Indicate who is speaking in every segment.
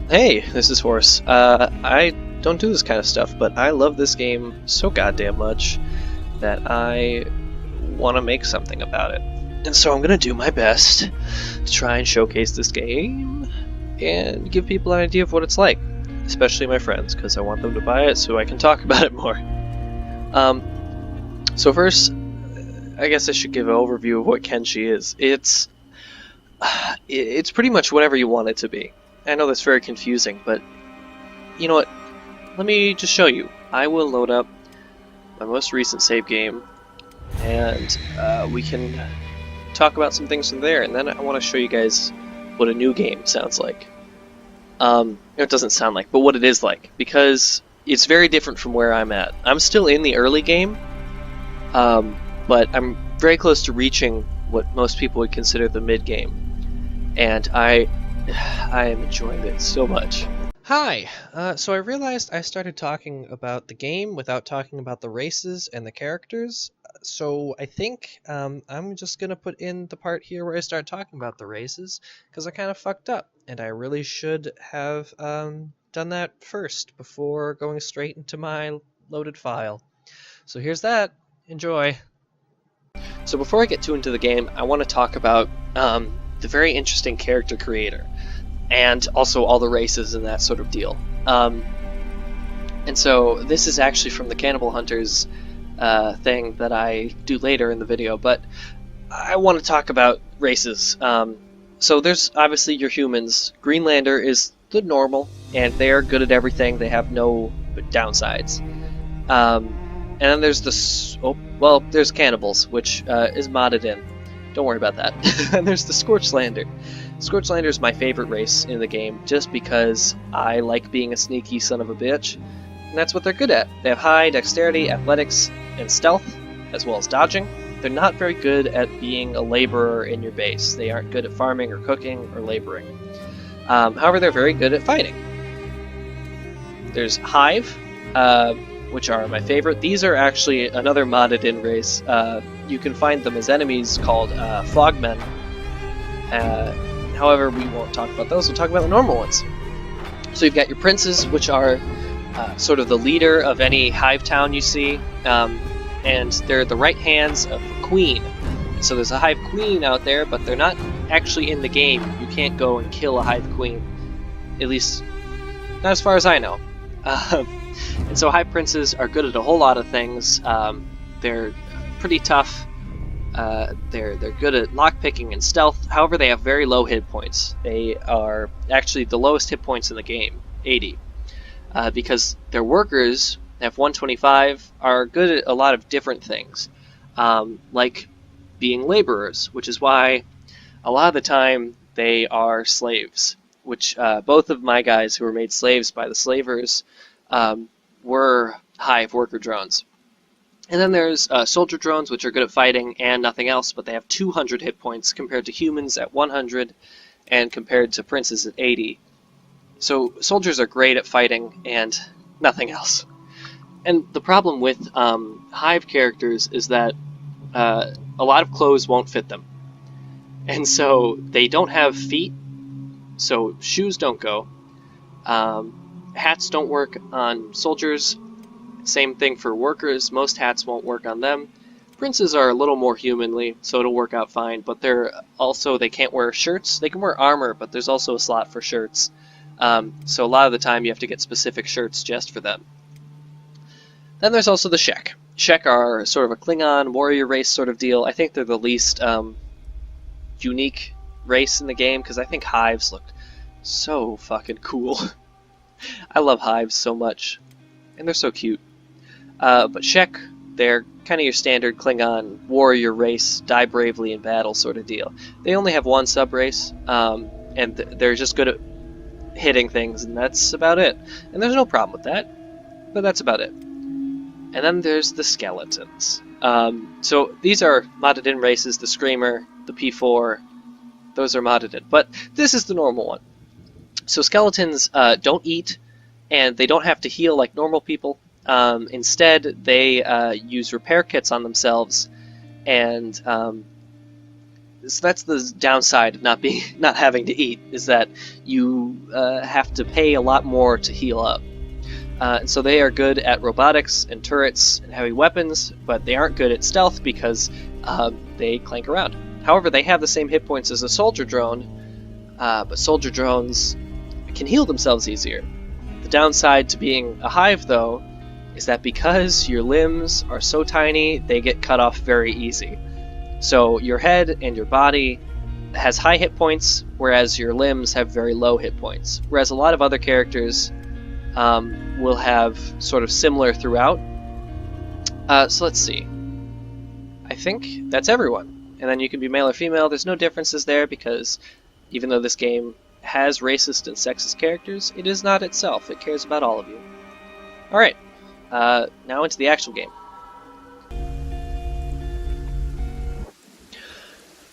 Speaker 1: Hey, this is Horse. I don't do this kind of stuff, but I love this game so goddamn much that I want to make something about it. And so I'm gonna do my best to try and showcase this game and give people an idea of what it's like, especially my friends, because I want them to buy it so I can talk about it more. So first, I guess I should give an overview of what Kenshi is. It's pretty much whatever you want it to be. I know that's very confusing, but you know what? Let me just show you. I will load up my most recent save game, and we can talk about some things from there. And then I want to show you guys what a new game sounds like. It doesn't sound like, but what it is like, because it's very different from where I'm at. I'm still in the early game, but I'm very close to reaching what most people would consider the mid game, and I am enjoying it so much. Hi! So I realized I started talking about the game without talking about the races and the characters, so I think I'm just gonna put in the part here where I start talking about the races, because I kind of fucked up, and I really should have done that first before going straight into my loaded file. So here's that. Enjoy! So before I get too into the game, I want to talk about the very interesting character creator, and also all the races and that sort of deal. And so this is actually from the Cannibal Hunters thing that I do later in the video, but I want to talk about races. So there's obviously your humans. Greenlander is the normal, and they're good at everything. They have no downsides. And then there's there's Cannibals, which is modded in. Don't worry about that. And there's the Scorchlander. Scorchlander is my favorite race in the game, just because I like being a sneaky son of a bitch, and that's what they're good at. They have high dexterity, athletics, and stealth, as well as dodging. They're not very good at being a laborer in your base. They aren't good at farming or cooking or laboring. However, they're very good at fighting. There's Hive, which are my favorite. These are actually another modded-in race. You can find them as enemies called Fogmen. However, we won't talk about those. We'll talk about the normal ones. So you've got your princes, which are sort of the leader of any hive town you see, and they're the right hands of the queen. So there's a hive queen out there, but they're not actually in the game. You can't go and kill a hive queen, at least not as far as I know. And so hive princes are good at a whole lot of things. They're pretty tough. They're good at lockpicking and stealth. However, they have very low hit points. They are actually the lowest hit points in the game, 80. Because their workers have 125, are good at a lot of different things, like being laborers, which is why a lot of the time they are slaves, which both of my guys who were made slaves by the slavers were hive worker drones. And then there's soldier drones, which are good at fighting and nothing else, but they have 200 hit points compared to humans at 100 and compared to princes at 80. So soldiers are great at fighting and nothing else. And the problem with hive characters is that a lot of clothes won't fit them. And so they don't have feet, so shoes don't go. Hats don't work on soldiers. Same thing for workers. Most hats won't work on them. Princes are a little more humanly, so it'll work out fine, but they can't wear shirts. They can wear armor, but there's also a slot for shirts. So a lot of the time you have to get specific shirts just for them. Then there's also the Shek. Shek are sort of a Klingon warrior race sort of deal. I think they're the least unique race in the game, because I think hives look so fucking cool. I love hives so much, and they're so cute. But Shek, they're kind of your standard Klingon warrior race, die bravely in battle sort of deal. They only have one sub-race, and they're just good at hitting things, and that's about it. And there's no problem with that, but that's about it. And then there's the skeletons. So these are modded in races, the Screamer, the P4, those are modded in. But this is the normal one. So skeletons don't eat, and they don't have to heal like normal people. Instead, they use repair kits on themselves, and so that's the downside of not having to eat, is that you have to pay a lot more to heal up. And so they are good at robotics and turrets and heavy weapons, but they aren't good at stealth because they clank around. However, they have the same hit points as a soldier drone, but soldier drones can heal themselves easier. The downside to being a hive, though, is that because your limbs are so tiny, they get cut off very easy. So your head and your body has high hit points, whereas your limbs have very low hit points. Whereas a lot of other characters will have sort of similar throughout. So let's see. I think that's everyone. And then you can be male or female. There's no differences there because even though this game has racist and sexist characters, it is not itself. It cares about all of you. Alright, now into the actual game.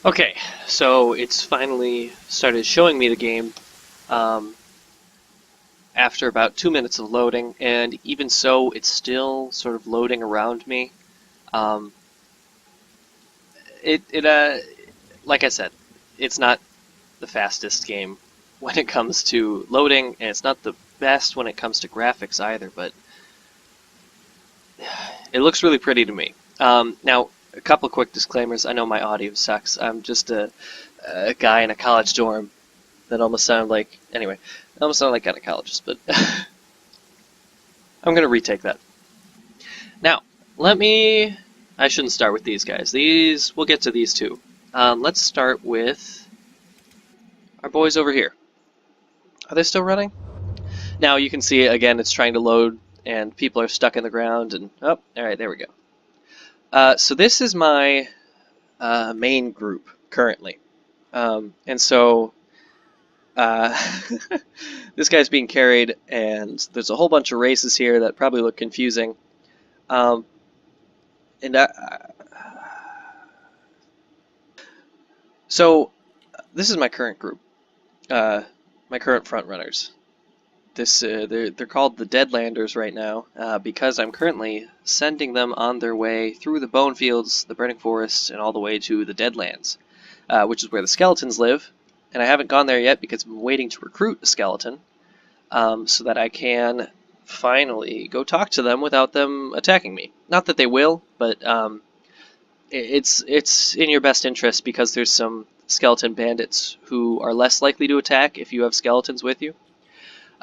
Speaker 1: Okay, so it's finally started showing me the game after about 2 minutes of loading, and even so, it's still sort of loading around me. Like I said, it's not the fastest game when it comes to loading, and it's not the best when it comes to graphics either, but it looks really pretty to me. Now, a couple quick disclaimers. I know my audio sucks. I'm just a guy in a college dorm that almost sounded like... Anyway, I almost sounded like gynecologist, but I'm going to retake that. Now, I shouldn't start with these guys. We'll get to these two. Let's start with our boys over here. Are they still running? Now you can see, again, it's trying to load, and people are stuck in the ground, and... Oh, alright, there we go. So this is my main group currently, and so this guy's being carried, and there's a whole bunch of races here that probably look confusing, so this is my current group, my current front runners. They're called the Deadlanders right now because I'm currently sending them on their way through the bone fields, the burning forests, and all the way to the Deadlands, which is where the skeletons live. And I haven't gone there yet because I'm waiting to recruit a skeleton so that I can finally go talk to them without them attacking me. Not that they will, but it's in your best interest because there's some skeleton bandits who are less likely to attack if you have skeletons with you.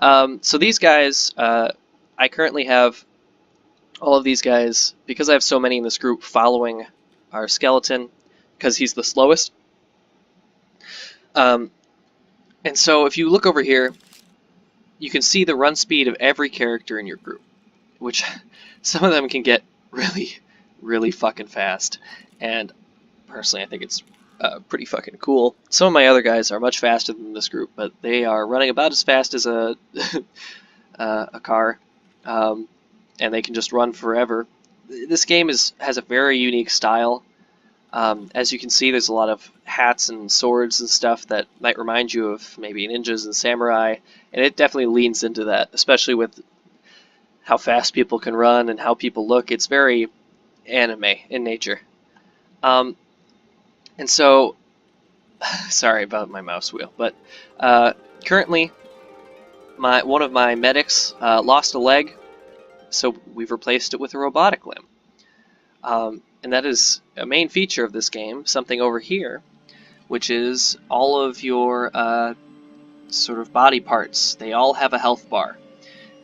Speaker 1: So these guys, I currently have all of these guys, because I have so many in this group, following our skeleton, because he's the slowest. And so if you look over here, you can see the run speed of every character in your group, which some of them can get really, really fucking fast. And personally, I think it's pretty fucking cool. Some of my other guys are much faster than this group, but they are running about as fast as a car, and they can just run forever. This game has a very unique style. As you can see, there's a lot of hats and swords and stuff that might remind you of maybe ninjas and samurai, and it definitely leans into that, especially with how fast people can run and how people look. It's very anime in nature. And so, sorry about my mouse wheel, but currently one of my medics lost a leg, so we've replaced it with a robotic limb. And that is a main feature of this game, something over here, which is all of your sort of body parts. They all have a health bar.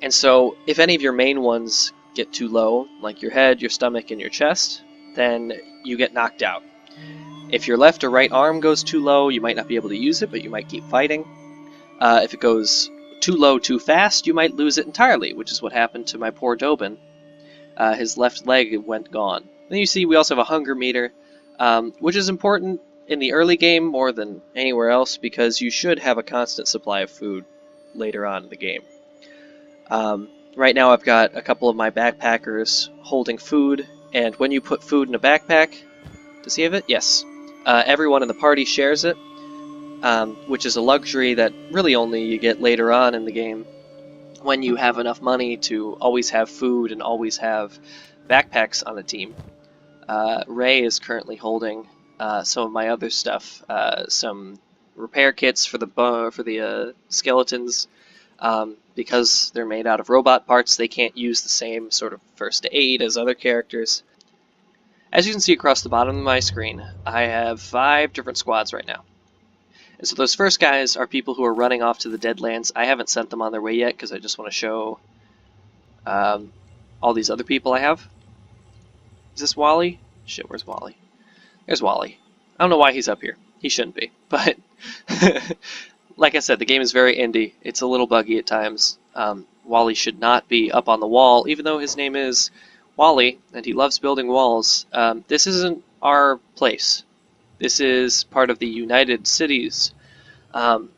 Speaker 1: And so if any of your main ones get too low, like your head, your stomach, and your chest, then you get knocked out. If your left or right arm goes too low, you might not be able to use it, but you might keep fighting. If it goes too low too fast, you might lose it entirely, which is what happened to my poor Dobin. His left leg went gone. Then you see we also have a hunger meter, which is important in the early game more than anywhere else because you should have a constant supply of food later on in the game. Right now I've got a couple of my backpackers holding food, and when you put food in a backpack, does he have it? Yes. Everyone in the party shares it, which is a luxury that really only you get later on in the game when you have enough money to always have food and always have backpacks on the team. Ray is currently holding some of my other stuff, some repair kits for the skeletons. Because they're made out of robot parts, they can't use the same sort of first aid as other characters. As you can see across the bottom of my screen, I have 5 different squads right now. And so those first guys are people who are running off to the Deadlands. I haven't sent them on their way yet because I just want to show all these other people I have. Is this Wally? Shit, where's Wally? There's Wally. I don't know why he's up here. He shouldn't be, but like I said, the game is very indie. It's a little buggy at times. Wally should not be up on the wall, even though his name is Wally, and he loves building walls. This isn't our place. This is part of the United Cities. And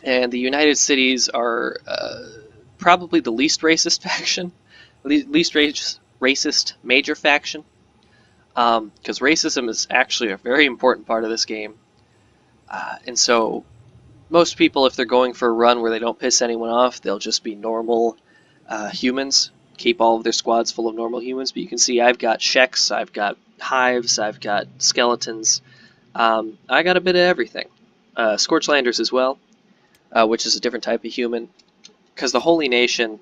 Speaker 1: the United Cities are probably the least racist faction. Least racist major faction. Because racism is actually a very important part of this game. And so most people, if they're going for a run where they don't piss anyone off, they'll just be normal humans. Keep all of their squads full of normal humans. But you can see I've got Sheks, I've got Hives, I've got Skeletons. I got a bit of everything. Scorchlanders as well, which is a different type of human. Because the Holy Nation,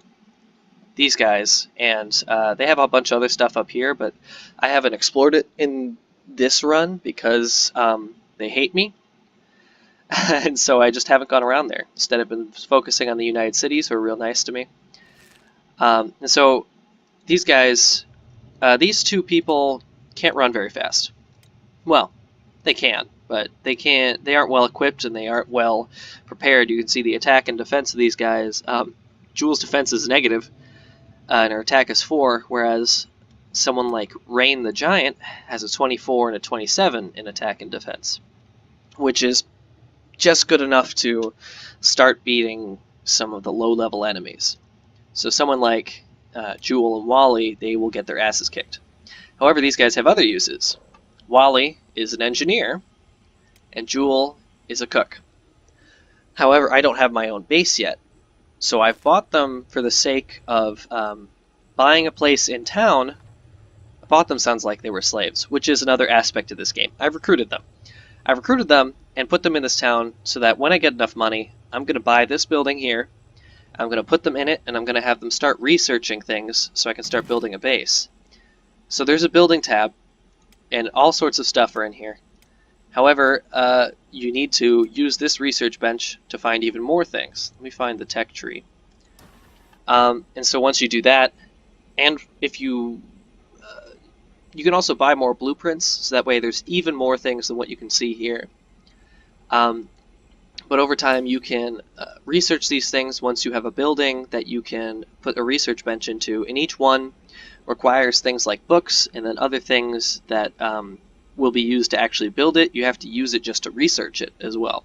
Speaker 1: these guys, and they have a bunch of other stuff up here, but I haven't explored it in this run because they hate me. And so I just haven't gone around there. Instead, I've been focusing on the United Cities, who are real nice to me. And so these guys, these 2 people can't run very fast. Well, they can, but they can't. They aren't well equipped and they aren't well prepared. You can see the attack and defense of these guys. Jewel's defense is negative, and her attack is 4, whereas someone like Rain the Giant has a 24 and a 27 in attack and defense, which is just good enough to start beating some of the low-level enemies. So someone like Jewel and Wally, they will get their asses kicked. However, these guys have other uses. Wally is an engineer, and Jewel is a cook. However, I don't have my own base yet, so I've bought them for the sake of buying a place in town. Bought them sounds like they were slaves, which is another aspect of this game. I've recruited them. I've recruited them and put them in this town so that when I get enough money, I'm going to buy this building here, I'm going to put them in it, and I'm going to have them start researching things so I can start building a base. So there's a building tab, and all sorts of stuff are in here. However, you need to use this research bench to find even more things. Let me find the tech tree. And so once you do that, and if you can also buy more blueprints, so that way there's even more things than what you can see here. But over time you can research these things once you have a building that you can put a research bench into, and each one requires things like books and then other things that will be used to actually build it. You have to use it just to research it as well.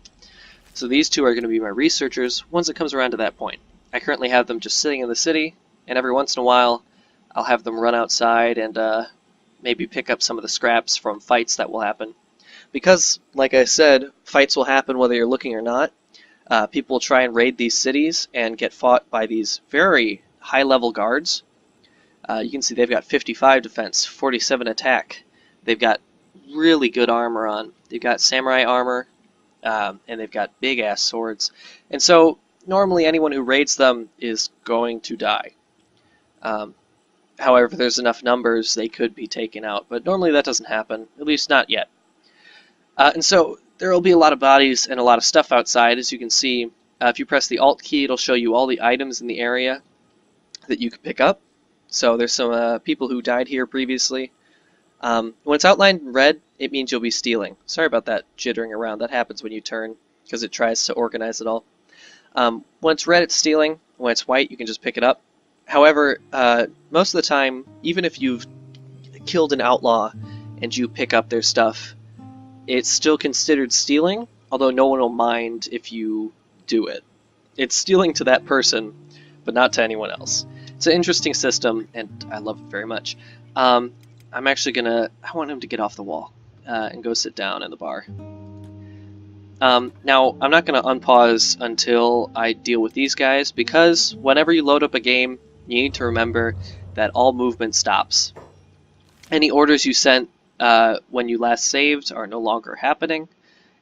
Speaker 1: So these 2 are going to be my researchers once it comes around to that point. I currently have them just sitting in the city, and every once in a while I'll have them run outside and maybe pick up some of the scraps from fights that will happen. Because, like I said, fights will happen whether you're looking or not. People will try and raid these cities and get fought by these very high-level guards. You can see they've got 55 defense, 47 attack. They've got really good armor on. They've got samurai armor, and they've got big-ass swords. And so, normally anyone who raids them is going to die. However, if there's enough numbers, they could be taken out. But normally that doesn't happen, at least not yet. And so there will be a lot of bodies and a lot of stuff outside. As you can see, if you press the Alt key, it'll show you all the items in the area that you can pick up. So there's some people who died here previously. When it's outlined in red, it means you'll be stealing. Sorry about that jittering around. That happens when you turn because it tries to organize it all. When it's red, it's stealing. When it's white, you can just pick it up. However, most of the time, even if you've killed an outlaw and you pick up their stuff, it's still considered stealing, although no one will mind if you do it. It's stealing to that person, but not to anyone else. It's an interesting system, and I love it very much. I'm actually I want him to get off the wall and go sit down in the bar. Now, I'm not going to unpause until I deal with these guys, because whenever you load up a game, you need to remember that all movement stops. Any orders you sent when you last saved are no longer happening,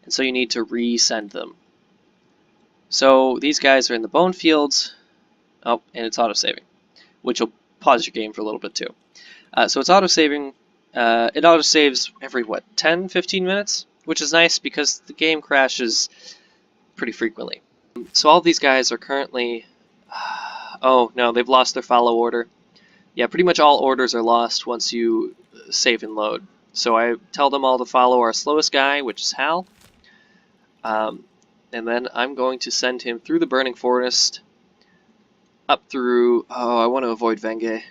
Speaker 1: and so you need to resend them. So these guys are in the bone fields. Oh, and it's auto-saving, which will pause your game for a little bit too. So it's auto-saving. It auto-saves every, 10, 15 minutes? Which is nice because the game crashes pretty frequently. So all these guys are currently... oh, no, they've lost their follow order. Yeah, pretty much all orders are lost once you save and load. So I tell them all to follow our slowest guy, which is Hal. And then I'm going to send him through the burning forest, up through... oh, I want to avoid Venge.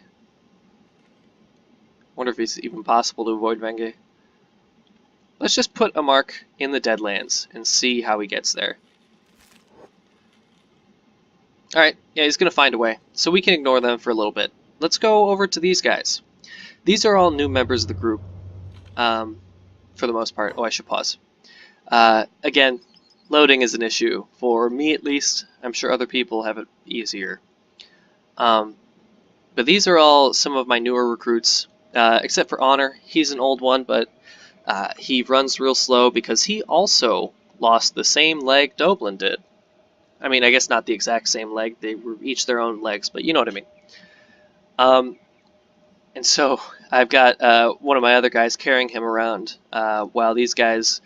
Speaker 1: Wonder if it's even possible to avoid Venge. Let's just put a mark in the Deadlands and see how he gets there. Alright, yeah, he's going to find a way, so we can ignore them for a little bit. Let's go over to these guys. These are all new members of the group, for the most part. Oh, I should pause. Again, loading is an issue, for me at least. I'm sure other people have it easier. But these are all some of my newer recruits, except for Honor. He's an old one, but he runs real slow because he also lost the same leg Doblin did. I mean, I guess not the exact same leg. They were each their own legs, but you know what I mean. And so I've got one of my other guys carrying him around while these guys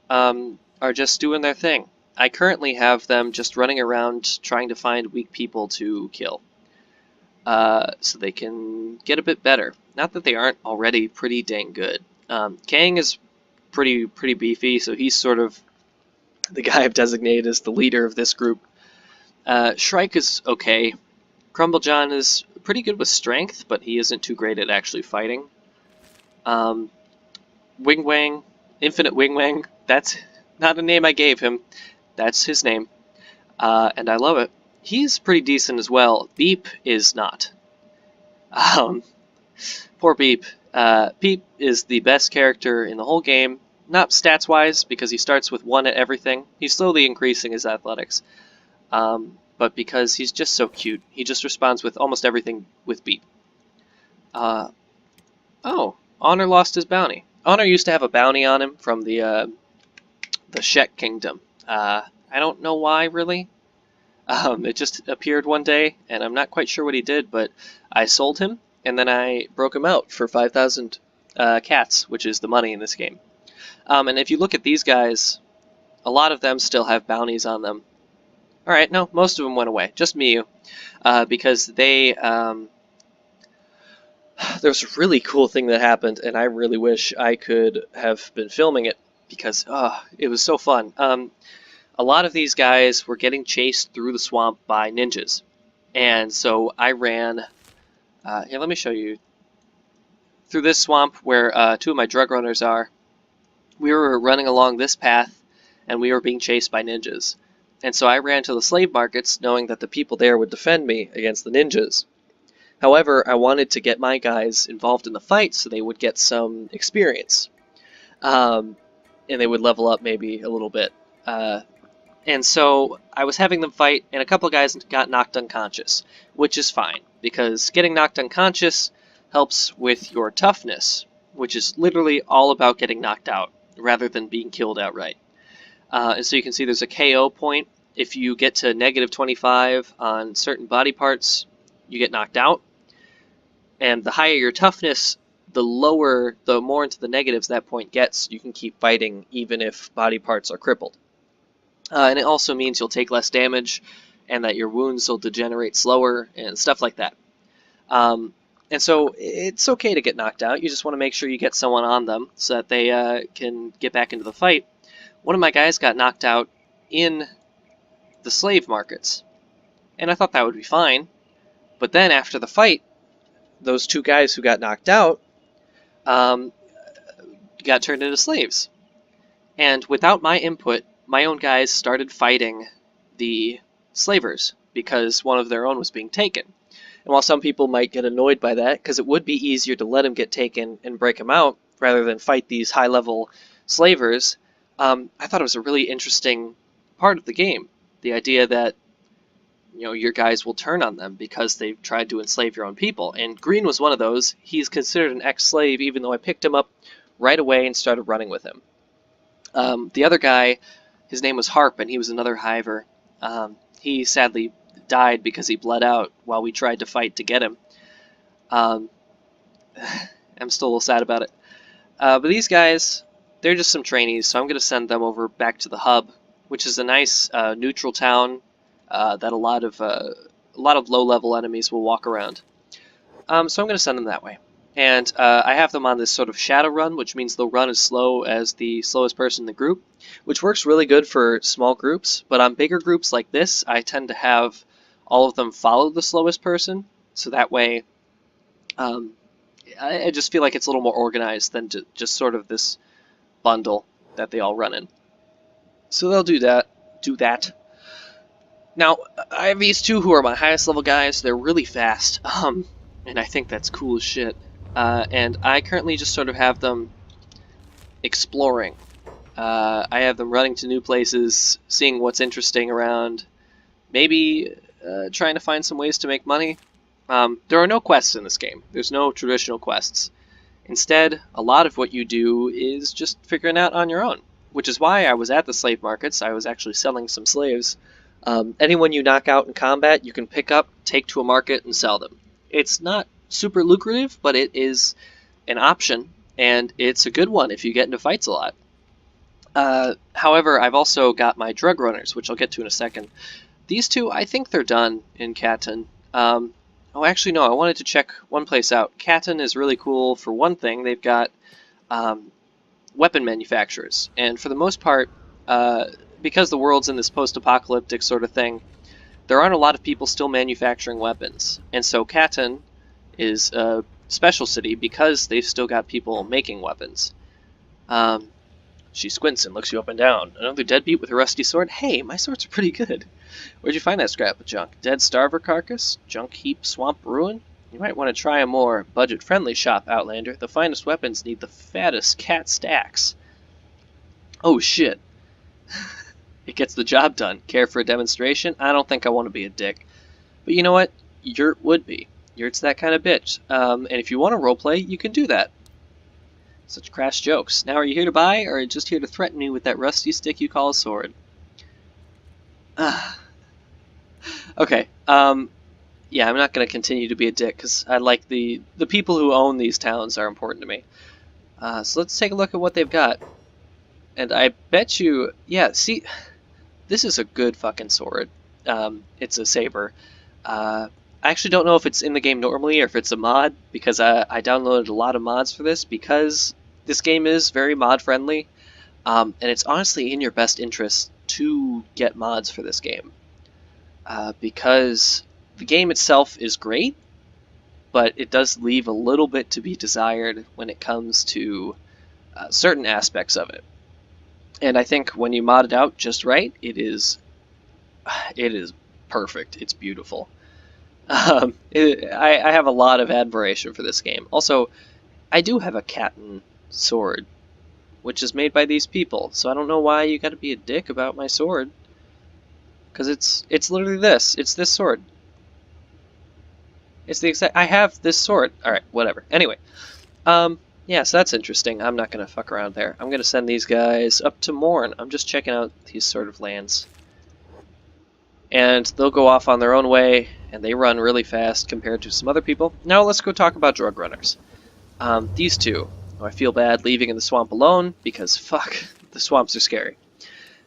Speaker 1: are just doing their thing. I currently have them just running around trying to find weak people to kill so they can get a bit better. Not that they aren't already pretty dang good. Kang is pretty beefy, so he's sort of the guy I've designated as the leader of this group. Shrike is okay. Crumblejohn is pretty good with strength, but he isn't too great at actually fighting. Wing Wang, Infinite Wing Wang, that's not a name I gave him. That's his name. And I love it. He's pretty decent as well. Beep is not. Poor Beep. Beep is the best character in the whole game. Not stats-wise, because he starts with 1 at everything. He's slowly increasing his athletics. But because he's just so cute. He just responds with almost everything with Beep. Oh, Honor lost his bounty. Honor used to have a bounty on him from the Shek Kingdom. I don't know why, really. It just appeared one day, and I'm not quite sure what he did, but I sold him, and then I broke him out for 5,000 cats, which is the money in this game. And if you look at these guys, a lot of them still have bounties on them. Alright, no, most of them went away. Just Miyu. Because they... There's a really cool thing that happened, and I really wish I could have been filming it, because it was so fun. A lot of these guys were getting chased through the swamp by ninjas. And so I ran... here, let me show you. Through this swamp where 2 of my drug runners are, we were running along this path, and we were being chased by ninjas. And so I ran to the slave markets, knowing that the people there would defend me against the ninjas. However, I wanted to get my guys involved in the fight so they would get some experience. And they would level up maybe a little bit. And so I was having them fight, and a couple of guys got knocked unconscious, which is fine, because getting knocked unconscious helps with your toughness, which is literally all about getting knocked out, rather than being killed outright. And so you can see there's a KO point. If you get to -25 on certain body parts, you get knocked out. And the higher your toughness, the more into the negatives that point gets. You can keep fighting even if body parts are crippled. And it also means you'll take less damage, and that your wounds will degenerate slower, and stuff like that. And so it's okay to get knocked out. You just want to make sure you get someone on them so that they can get back into the fight. One of my guys got knocked out in the slave markets, and I thought that would be fine. But then after the fight, those 2 guys who got knocked out got turned into slaves. And without my input, my own guys started fighting the slavers because one of their own was being taken. And while some people might get annoyed by that, because it would be easier to let him get taken and break him out rather than fight these high-level slavers, I thought it was a really interesting part of the game. The idea that, you know, your guys will turn on them because they've tried to enslave your own people. And Green was one of those. He's considered an ex-slave, even though I picked him up right away and started running with him. The other guy, his name was Harp, and he was another hiver. He sadly died because he bled out while we tried to fight to get him. Um, I'm still a little sad about it. But these guys, they're just some trainees, so I'm going to send them over back to the hub, which is a nice neutral town that a lot of low-level enemies will walk around. So I'm going to send them that way. And I have them on this sort of shadow run, which means they'll run as slow as the slowest person in the group, which works really good for small groups. But on bigger groups like this, I tend to have all of them follow the slowest person, so that way I just feel like it's a little more organized than just sort of this bundle that they all run in. So they'll do that. Now, I have these two who are my highest level guys. They're really fast, and I think that's cool as shit. And I currently just sort of have them exploring. I have them running to new places, seeing what's interesting around, maybe trying to find some ways to make money. There are no quests in this game. There's no traditional quests. Instead, a lot of what you do is just figuring out on your own, which is why I was at the slave markets. I was actually selling some slaves. Anyone you knock out in combat, you can pick up, take to a market, and sell them. It's not super lucrative, but it is an option, and it's a good one if you get into fights a lot. However, I've also got my drug runners, which I'll get to in a second. These two, I think they're done in Catan. Oh, actually, no, I wanted to check one place out. Catan is really cool for one thing. They've got weapon manufacturers, and for the most part, because the world's in this post-apocalyptic sort of thing, there aren't a lot of people still manufacturing weapons. And so Catan is a special city because they've still got people making weapons. She squints and looks you up and down. Another deadbeat with a rusty sword? Hey, my swords are pretty good. Where'd you find that scrap of junk? Dead starver carcass? Junk heap swamp ruin? You might want to try a more budget-friendly shop, Outlander. The finest weapons need the fattest cat stacks. Oh shit. It gets the job done. Care for a demonstration? I don't think I want to be a dick. But you know what? Yurt would be. Yurt's that kind of bitch. And if you want to roleplay, you can do that. Such crass jokes. Now are you here to buy, or just here to threaten me with that rusty stick you call a sword? Okay. Yeah, I'm not going to continue to be a dick, because I like the people who own these towns are important to me. So let's take a look at what they've got. And I bet you... Yeah, see... This is a good fucking sword. It's a saber. I actually don't know if it's in the game normally or if it's a mod, because I downloaded a lot of mods for this, because this game is very mod-friendly, and it's honestly in your best interest to get mods for this game. Because the game itself is great, but it does leave a little bit to be desired when it comes to certain aspects of it. And I think when you mod it out just right, it is perfect. It's beautiful. I have a lot of admiration for this game. Also, I do have a Catan sword, which is made by these people, so I don't know why you gotta be a dick about my sword. Because it's literally this. It's this sword. It's the exact... I have this sword. Alright, whatever. Anyway. Yeah, so that's interesting. I'm not gonna fuck around there. I'm gonna send these guys up to Morn. I'm just checking out these sort of lands. And they'll go off on their own way, and they run really fast compared to some other people. Now let's go talk about drug runners. These two. Oh, I feel bad leaving in the swamp alone, because fuck, the swamps are scary.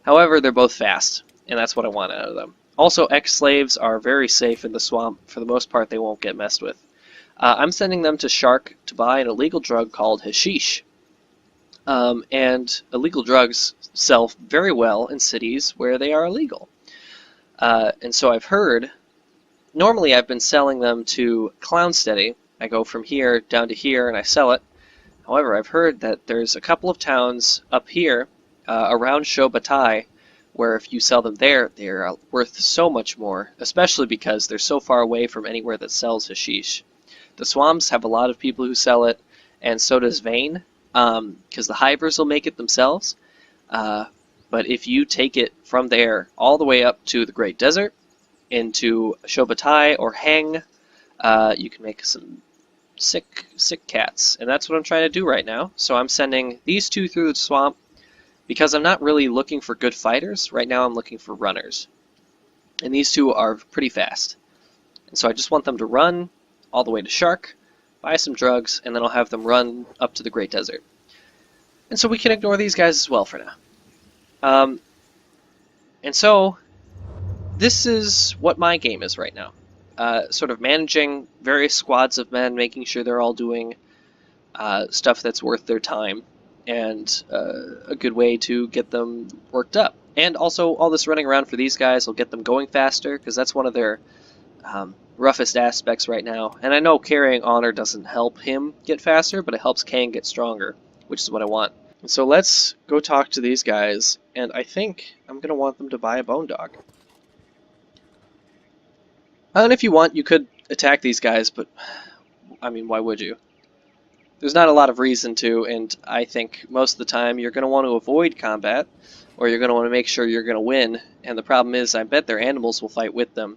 Speaker 1: However, they're both fast, and that's what I want out of them. Also, ex-slaves are very safe in the swamp. For the most part, they won't get messed with. I'm sending them to Shark to buy an illegal drug called hashish. And illegal drugs sell very well in cities where they are illegal. And so I've heard, normally I've been selling them to Clownsteady. I go from here down to here and I sell it. However, I've heard that there's a couple of towns up here around Shobatai where if you sell them there, they're worth so much more, especially because they're so far away from anywhere that sells hashish. The swamps have a lot of people who sell it, and so does Vane, because the hivers will make it themselves. But if you take it from there all the way up to the Great Desert, into Shobatai or Heng, you can make some sick cats, and that's what I'm trying to do right now. So I'm sending these two through the swamp because I'm not really looking for good fighters. Right now I'm looking for runners, and these two are pretty fast. And so I just want them to run all the way to Shark, buy some drugs, and then I'll have them run up to the Great Desert. And so we can ignore these guys as well for now. And so this is what my game is right now. Sort of managing various squads of men, making sure they're all doing stuff that's worth their time, and a good way to get them worked up. And also, all this running around for these guys will get them going faster, because that's one of their roughest aspects right now. And I know carrying Honor doesn't help him get faster, but it helps Kang get stronger, which is what I want. And so let's go talk to these guys, and I think I'm going to want them to buy a bone dog. And if you want, you could attack these guys, but, I mean, why would you? There's not a lot of reason to, and I think most of the time you're going to want to avoid combat, or you're going to want to make sure you're going to win, and the problem is I bet their animals will fight with them,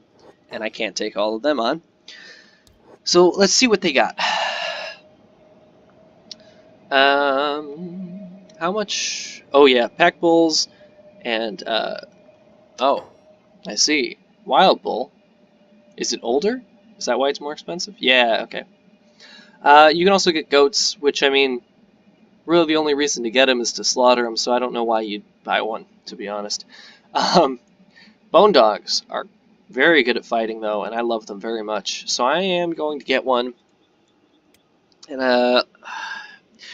Speaker 1: and I can't take all of them on. So let's see what they got. How much? Oh yeah, pack bulls, and, oh, I see. Wild bull. Is it older? Is that why it's more expensive? Yeah, okay. You can also get goats, which, I mean, really the only reason to get them is to slaughter them, so I don't know why you'd buy one, to be honest. Bone dogs are very good at fighting, though, and I love them very much. So I am going to get one. And,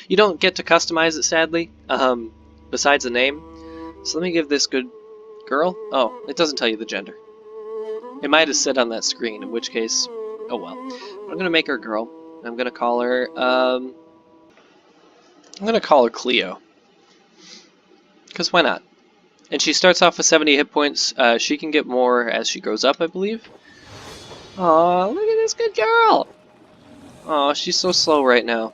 Speaker 1: you don't get to customize it, sadly, besides the name. So let me give this good girl. Oh, it doesn't tell you the gender. It might have said on that screen, in which case, oh well. But I'm going to make her a girl. I'm going to call her, I'm going to call her Cleo. Because why not? And she starts off with 70 hit points. She can get more as she grows up, I believe. Aw, look at this good girl! Aw, she's so slow right now.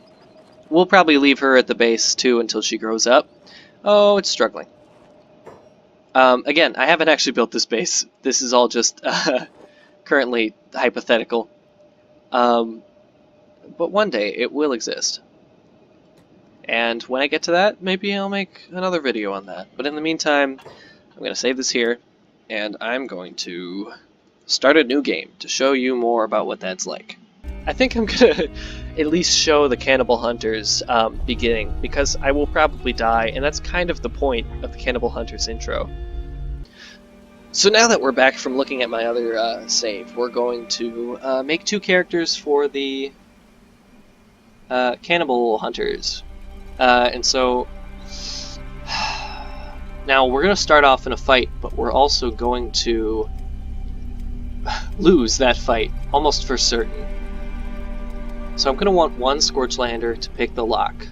Speaker 1: We'll probably leave her at the base, too, until she grows up. Oh, it's struggling. Again, I haven't actually built this base. This is all just currently hypothetical. But one day it will exist. And when I get to that, maybe I'll make another video on that. But in the meantime, I'm going to save this here, and I'm going to start a new game to show you more about what that's like. I think I'm going to at least show the Cannibal Hunters beginning, because I will probably die, and that's kind of the point of the Cannibal Hunters intro. So now that we're back from looking at my other save, we're going to make two characters for the Cannibal Hunters. And so now we're going to start off in a fight, but we're also going to lose that fight, almost for certain. So I'm going to want one Scorchlander to pick the lock.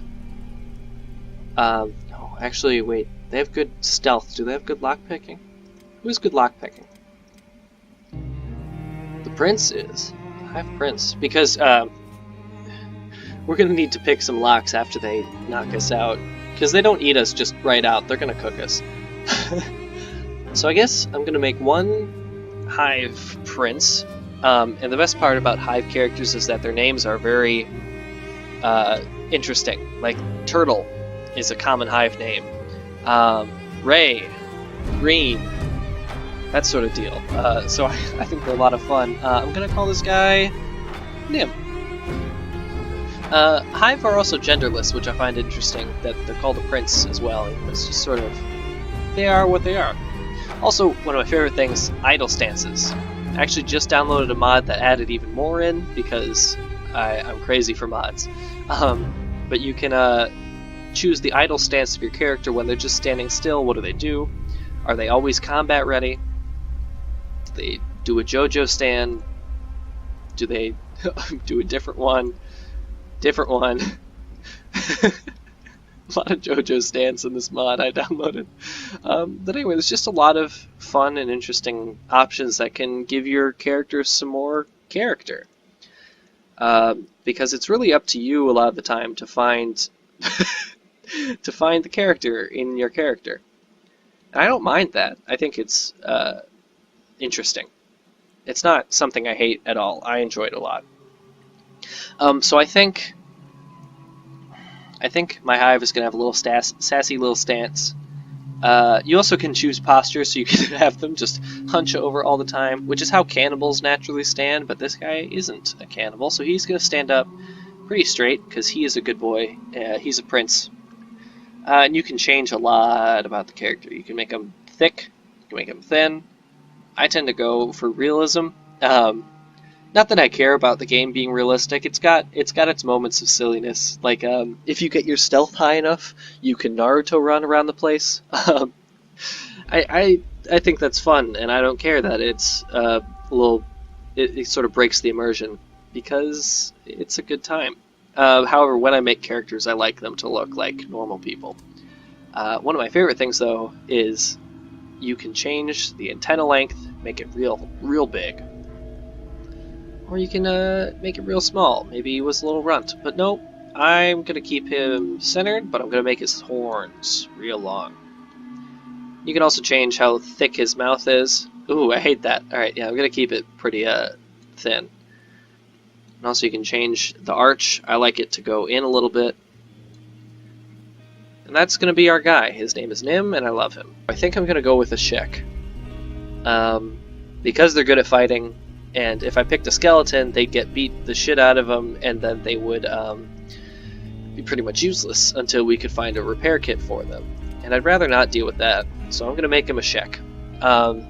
Speaker 1: No, actually, wait. They have good stealth. Do they have good lock picking? Who's good lock picking? The Prince is. I have Prince. Because we're going to need to pick some locks after they knock us out. Because they don't eat us just right out. They're going to cook us. So I guess I'm going to make one Hive Prince. And the best part about Hive characters is that their names are very interesting. Like, Turtle is a common Hive name. Ray, Green, that sort of deal. So I think they're a lot of fun. I'm going to call this guy Nim. Hive are also genderless, which I find interesting, that they're called a prince as well. It's just sort of, they are what they are. Also, one of my favorite things, idle stances. I actually just downloaded a mod that added even more in, because I'm crazy for mods. But you can choose the idle stance of your character when they're just standing still. What do? Are they always combat ready? Do they do a JoJo stand? Do they do a different one? Different one. A lot of JoJo stands in this mod I downloaded. But anyway, there's just a lot of fun and interesting options that can give your character some more character. Because it's really up to you a lot of the time to find to find the character in your character. And I don't mind that. I think it's interesting. It's not something I hate at all. I enjoy it a lot. So I think my hive is gonna have a little sassy little stance. You also can choose posture, so you can have them just hunch over all the time, which is how cannibals naturally stand, but this guy isn't a cannibal, so he's going to stand up pretty straight, because he is a good boy. He's a prince. And you can change a lot about the character. You can make him thick, you can make him thin. I tend to go for realism. Not that I care about the game being realistic. It's got its moments of silliness. Like, if you get your stealth high enough, you can Naruto run around the place. I think that's fun, and I don't care that it's a little. It sort of breaks the immersion because it's a good time. However, when I make characters, I like them to look like normal people. One of my favorite things, though, is you can change the antenna length, make it real big. Or you can make it real small. Maybe he was a little runt. But nope, I'm going to keep him centered, but I'm going to make his horns real long. You can also change how thick his mouth is. Ooh, I hate that. Alright, yeah, I'm going to keep it pretty thin. And also you can change the arch. I like it to go in a little bit. And that's going to be our guy. His name is Nim, and I love him. I think I'm going to go with a Shek. Because they're good at fighting, and if I picked a skeleton, they'd get beat the shit out of them, and then they would be pretty much useless until we could find a repair kit for them. And I'd rather not deal with that, so I'm going to make him a Shek. And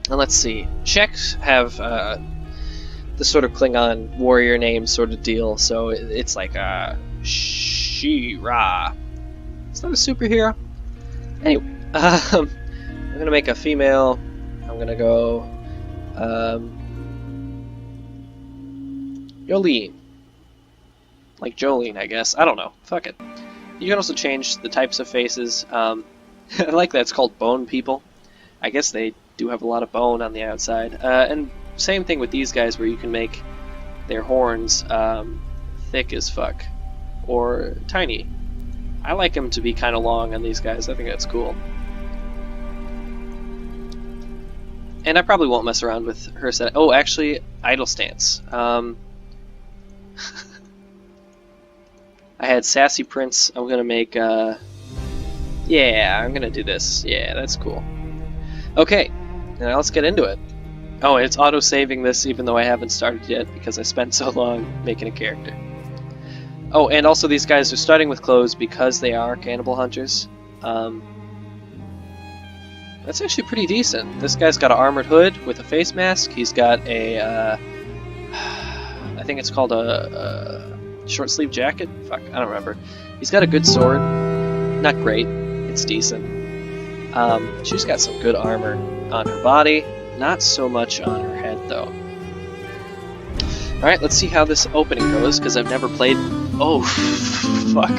Speaker 1: let's see. Sheks have the sort of Klingon warrior name sort of deal, so it's like She-Ra. It's not a superhero. Anyway, I'm going to make a female. I'm going to go Yolene. Like Jolene, I guess. I don't know. Fuck it. You can also change the types of faces. I like that it's called bone people. I guess they do have a lot of bone on the outside. And same thing with these guys, where you can make their horns thick as fuck. Or tiny. I like them to be kind of long on these guys. I think that's cool. And I probably won't mess around with her set. Oh, actually, idle stance. I had Sassy Prince. I'm gonna make, yeah, I'm gonna do this. Yeah, that's cool. Okay, now let's get into it. Oh, it's auto-saving this even though I haven't started yet because I spent so long making a character. Oh, and also these guys are starting with clothes because they are cannibal hunters. That's actually pretty decent. This guy's got an armored hood with a face mask. He's got a, I think it's called a short sleeve jacket? Fuck, I don't remember. He's got a good sword. Not great. It's decent. She's got some good armor on her body. Not so much on her head, though. Alright, let's see how this opening goes, because I've never played... Oh, fuck.